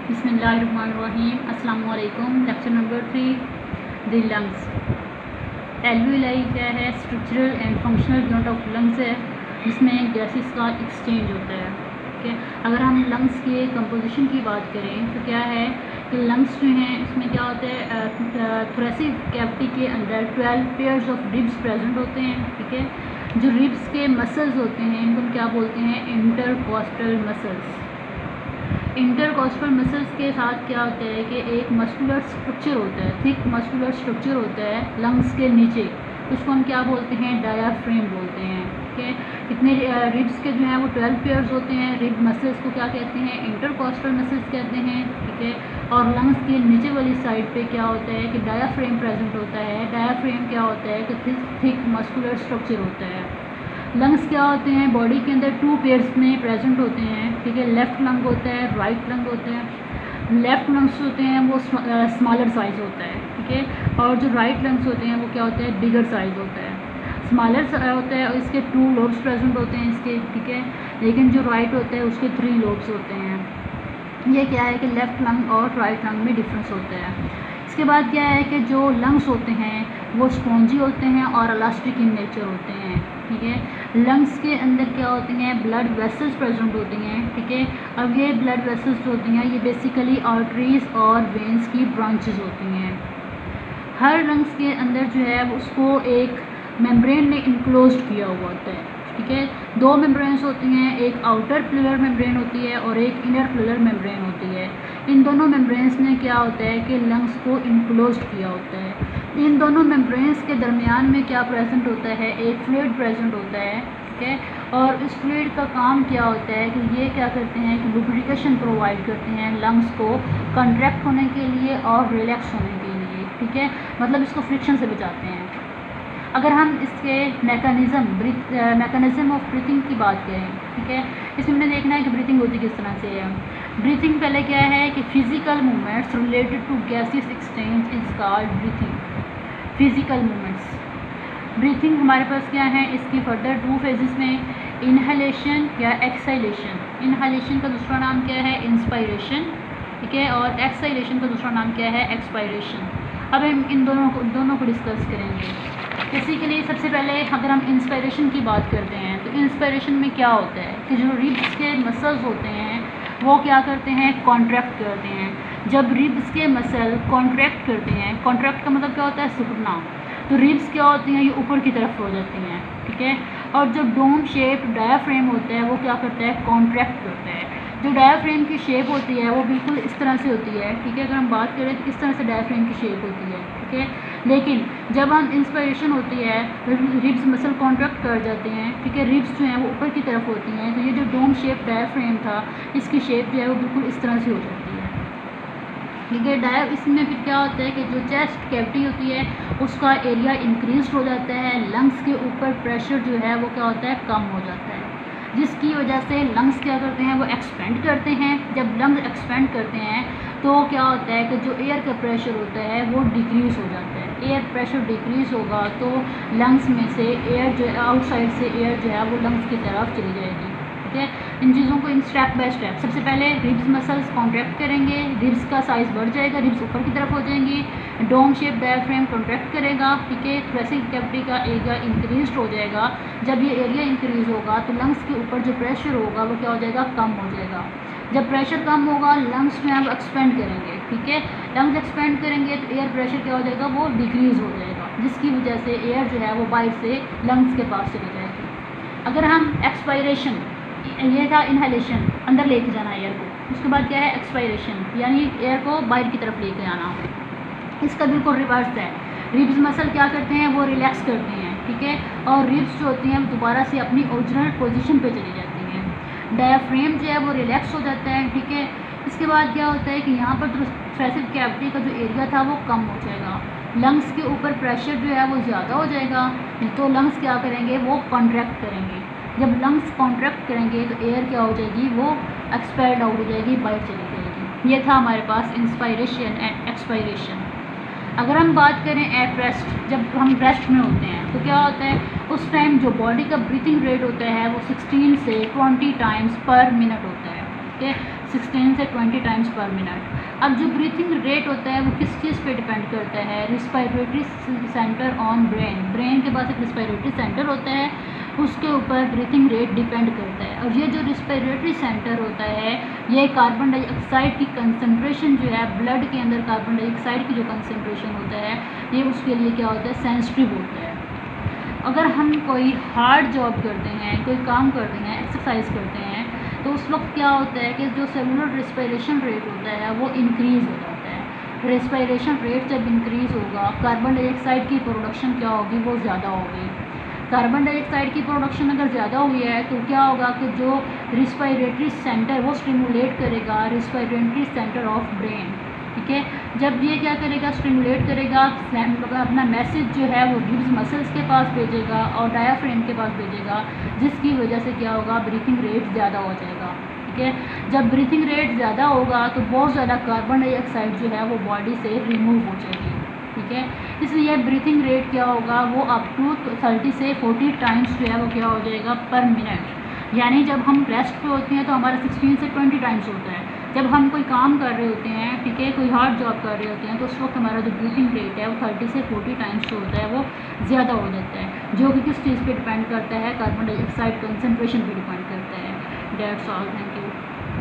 बिस्मिल्लाहिर्रहमानिर्रहीम। अस्सलाम वालेकुम। Lecture number 3 the lungs. Alveoli क्या है? Structural and functional unit of lungs है, जिसमें गैसेस का एक्सचेंज होता है। ठीक है, अगर हम लंग्स के कंपोजिशन की बात करें तो क्या है कि लंग्स जो हैं इसमें क्या होता है, थोरेसिक कैविटी के अंदर 12 पेयर्स ऑफ रिब्स प्रेजेंट होते हैं। ठीक है, जो रिब्स के मसल्स होते हैं इनको क्या बोलते हैं? Intercostal muscles. इंटरकॉस्टल मसल्स के साथ क्या होता है कि एक मस्कुलर स्ट्रक्चर होता है, थिक मस्कुलर स्ट्रक्चर होता है लंग्स के नीचे, उसको हम क्या बोलते हैं? डायाफ्रेम बोलते हैं। ठीक है, इतने रिब्स के जो हैं वो 12 पेयर्स होते हैं। रिब मसल्स को क्या कहते हैं? इंटरकॉस्टल मसल्स कहते हैं। ठीक है, और लंग्स के नीचे वाली साइड पे क्या होता है कि डायाफ्रेम प्रेजेंट होता है। डायाफ्रेम क्या होता है कि थिक मस्कुलर स्ट्रक्चर होता है। लंग्स क्या होते हैं? बॉडी के अंदर 2 पेयर्स में प्रेजेंट होते हैं। ठीक है, लेफ़्ट लंग होता है, राइट लंग होता है। लेफ़्ट लंग्स होते हैं वो स्मॉलर साइज़ होता है। ठीक है, और जो राइट लंग्स होते हैं वो क्या होता है? बिगर साइज़ होता है। स्मॉलर होता है और इसके 2 लोब्स प्रेजेंट होते हैं इसके। ठीक है, लेकिन जो राइट होता है उसके 3 लोब्स होते हैं। ये क्या है कि लेफ़्ट लंग और राइट लंग में डिफरेंस होता है। इसके बाद क्या है कि जो लंग्स होते हैं वो स्पॉन्जी होते हैं और इलास्टिक इन नेचर होते हैं। ठीक है, लंग्स के अंदर क्या होती हैं? ब्लड वेसल्स प्रेजेंट होती हैं। ठीक है, अब ये ब्लड वेसल्स होती हैं ये बेसिकली आर्टरीज और वेंस की ब्रांचेस होती हैं। हर लंग्स के अंदर जो है उसको एक मेम्ब्रेन ने इनक्लोज किया हुआ होता है। ठीक है, 2 मेम्ब्रेन्स होती हैं, एक आउटर प्लूरल मेम्ब्रेन होती है और एक इनर प्लूरल मेम्ब्रेन होती है। इन दोनों मेम्ब्रेन्स ने क्या होता है कि लंग्स को इनक्लोज किया होता है। इन दोनों मेम्ब्रेन्स के दरमियान में क्या प्रेजेंट होता है? एक फ्लूइड प्रेजेंट होता है। ठीक है, और इस फ्लूइड का काम क्या होता है कि ये क्या करते हैं कि लुब्रिकेशन प्रोवाइड करते हैं लंग्स को कंट्रैक्ट होने के लिए और रिलैक्स होने के लिए। ठीक है, मतलब इसको फ्रिक्शन से बचाते हैं। अगर हम इसके मैकेनिज़्म ऑफ ब्रीथिंग की बात करें, ठीक है, इसमें हमने देखना है कि ब्रीथिंग होती किस तरह से है। ब्रीथिंग पहले क्या है कि physical movements related to gases exchange is called breathing. Physical movements breathing हमारे पास क्या है? इसकी फर्दर 2 फेजेस में, इनहेलेशन या एक्सहालेशन। इनहेलेशन का दूसरा नाम क्या है? इंस्पायरेशन। ठीक है, और एक्सहालेशन का दूसरा नाम क्या है? एक्सपायरेशन। अब हम इन दोनों को डिस्कस करेंगे। बेसिकली सबसे पहले अगर हम इंस्पायरेशन की बात करते हैं तो इंस्पायरेशन में क्या होता है कि जो रिब्स के मसल्स होते हैं वो क्या करते हैं? कॉन्ट्रैक्ट करते हैं। जब रिब्स के मसल कॉन्ट्रैक्ट करते हैं, कॉन्ट्रैक्ट का मतलब क्या होता है? सिकुड़ना। तो रिब्स क्या होती हैं? ये ऊपर की तरफ हो जाती हैं। ठीक है, और जो डोम शेप डायाफ्रेम होता है वो क्या करता है? कॉन्ट्रैक्ट करता है। जो डायाफ्रेम की शेप होती है वो बिल्कुल इस तरह से होती है। ठीक है, अगर हम बात करें तो इस तरह से डायाफ्रेम की शेप होती है। ठीक है, लेकिन जब हम इंस्पायरेशन होती है रिब्स मसल कॉन्ट्रैक्ट कर जाते हैं। ठीक है, रिब्स जो हैं वो ऊपर की तरफ होती हैं, तो ये जो डोम शेप डायाफ्रेम था इसकी शेप जो है वो बिल्कुल इस तरह से हो जाती है। ठीक है, इसमें फिर क्या होता है कि जो चेस्ट कैविटी होती है उसका एरिया इंक्रीज हो जाता है। लंग्स के ऊपर प्रेशर जो है वो क्या होता है? कम हो जाता है, जिसकी वजह से लंग्स क्या करते हैं? वो एक्सपेंड करते हैं। जब लंग्स एक्सपेंड करते हैं तो क्या होता है कि जो एयर का प्रेशर होता है वो डिक्रीज़ हो जाता है। एयर प्रेशर डिक्रीज़ होगा तो लंग्स में से एयर जो है, आउटसाइड से एयर जो है वो लंग्स की तरफ चली जाएगी। ठीक है, इन चीज़ों को इन स्टेप बाय स्टेप, सबसे पहले रिब्स मसल्स कॉन्ट्रैक्ट करेंगे, रिब्स का साइज़ बढ़ जाएगा, रिब्स ऊपर की तरफ हो जाएंगी, डोम शेप डायफ्रेम कॉन्ट्रैक्ट करेगा। ठीक है, थोरेसिक कैविटी का एरिया इंक्रीज हो जाएगा। जब ये एरिया इंक्रीज होगा तो लंग्स के ऊपर जो प्रेशर होगा वो क्या हो जाएगा? कम हो जाएगा। जब प्रेशर कम होगा लंग्स में वो एक्सपेंड करेंगे। ठीक है, लंग्स एक्सपेंड करेंगे तो एयर प्रेशर क्या हो जाएगा? वो डिक्रीज़ हो जाएगा, जिसकी वजह से एयर जो है वो बाहर से लंग्स के पास चली जाएगी। अगर हम एक्सपायरेशन, ये था इनहेलेशन, अंदर लेके जाना एयर को, उसके बाद क्या है? एक्सपायरेशन, यानी एयर को बाहर की तरफ लेके आना। इसका बिल्कुल रिवर्स है। रिब्स मसल क्या करते हैं? वो रिलैक्स करते हैं। ठीक है, और रिब्स जो होती हैं दोबारा से अपनी ओरिजिनल पोजीशन पे चली जाती हैं। डायाफ्रेम जो है वो रिलैक्स हो जाता है। ठीक है, इसके बाद क्या होता है कि यहाँ पर थोरेसिक कैविटी का जो एरिया था वो कम हो जाएगा। लंग्स के ऊपर प्रेशर जो है वो ज़्यादा हो जाएगा, तो लंग्स क्या करेंगे? वो कॉन्ट्रैक्ट करेंगे। जब लंग्स कॉन्ट्रैक्ट करेंगे तो एयर क्या हो जाएगी? वो एक्सपायर्ड आउट हो जाएगी, बाहर चली जाएगी। ये था हमारे पास इंस्पायरेशन एंड एक्सपायरेशन। अगर हम बात करें एट रेस्ट, जब हम रेस्ट में होते हैं तो क्या होता है? उस टाइम जो बॉडी का ब्रीथिंग रेट होता है वो 16 से 20 टाइम्स पर मिनट होता है। ठीक है, 16 से 20 टाइम्स पर मिनट। अब जो ब्रीथिंग रेट होता है वो किस चीज़ पे डिपेंड करता है? Respiratory centre on brain. Brain के पास एक रिस्पायरेटरी सेंटर होता है, उसके ऊपर ब्रीथिंग रेट डिपेंड करता है। और ये जो रिस्पायरेटरी सेंटर होता है ये कार्बन डाइऑक्साइड की कंसनट्रेशन जो है ब्लड के अंदर, कार्बन डाइऑक्साइड की जो कंसनट्रेशन होता है ये उसके लिए क्या होता है? सेंसिटिव होता है। अगर हम कोई हार्ड जॉब करते हैं, कोई काम करते हैं, एक्सरसाइज करते हैं, तो उस वक्त क्या होता है कि जो सेलुलर रिस्पायरेशन रेट होता है वो इंक्रीज़ हो जाता है। रिस्पायरेशन रेट जब इंक्रीज़ होगा, कार्बन डाइऑक्साइड की प्रोडक्शन क्या होगी? वो ज़्यादा होगी। कार्बन डाइऑक्साइड की प्रोडक्शन अगर ज़्यादा हुई है तो क्या होगा कि जो रिस्पायरेटरी सेंटर वो स्टिमुलेट करेगा रिस्पायरेटरी सेंटर ऑफ ब्रेन, ठीक है। जब ये क्या करेगा? स्टिमुलेट करेगा, अपना मैसेज जो है वो रिब्स मसल्स के पास भेजेगा और डायाफ्रेम के पास भेजेगा, जिसकी वजह से क्या होगा? ब्रीथिंग रेट ज़्यादा हो जाएगा, ठीक है। जब ब्रीथिंग रेट ज़्यादा होगा तो बहुत ज़्यादा कार्बन डाइऑक्साइड जो है वो बॉडी से रिमूव हो जाएगी, ठीक है। इसलिए ब्रीथिंग रेट क्या होगा? वो अप टू 30 से 40 टाइम्स जो है वो क्या हो जाएगा? पर मिनट। यानी जब हम रेस्ट पे होते हैं तो हमारा 16 से 20 टाइम्स होता है। जब हम कोई काम कर रहे होते हैं, ठीक है, कोई हार्ड जॉब कर रहे होते हैं, तो उस वक्त हमारा जो ब्रीथिंग रेट है वो 30 से 40 टाइम्स जो होता है वो ज़्यादा हो जाता है, जो कि किस चीज़ पे डिपेंड करता है? कार्बन डाइऑक्साइड कंसनट्रेशन पे डिपेंड करता है। That's all, thank you.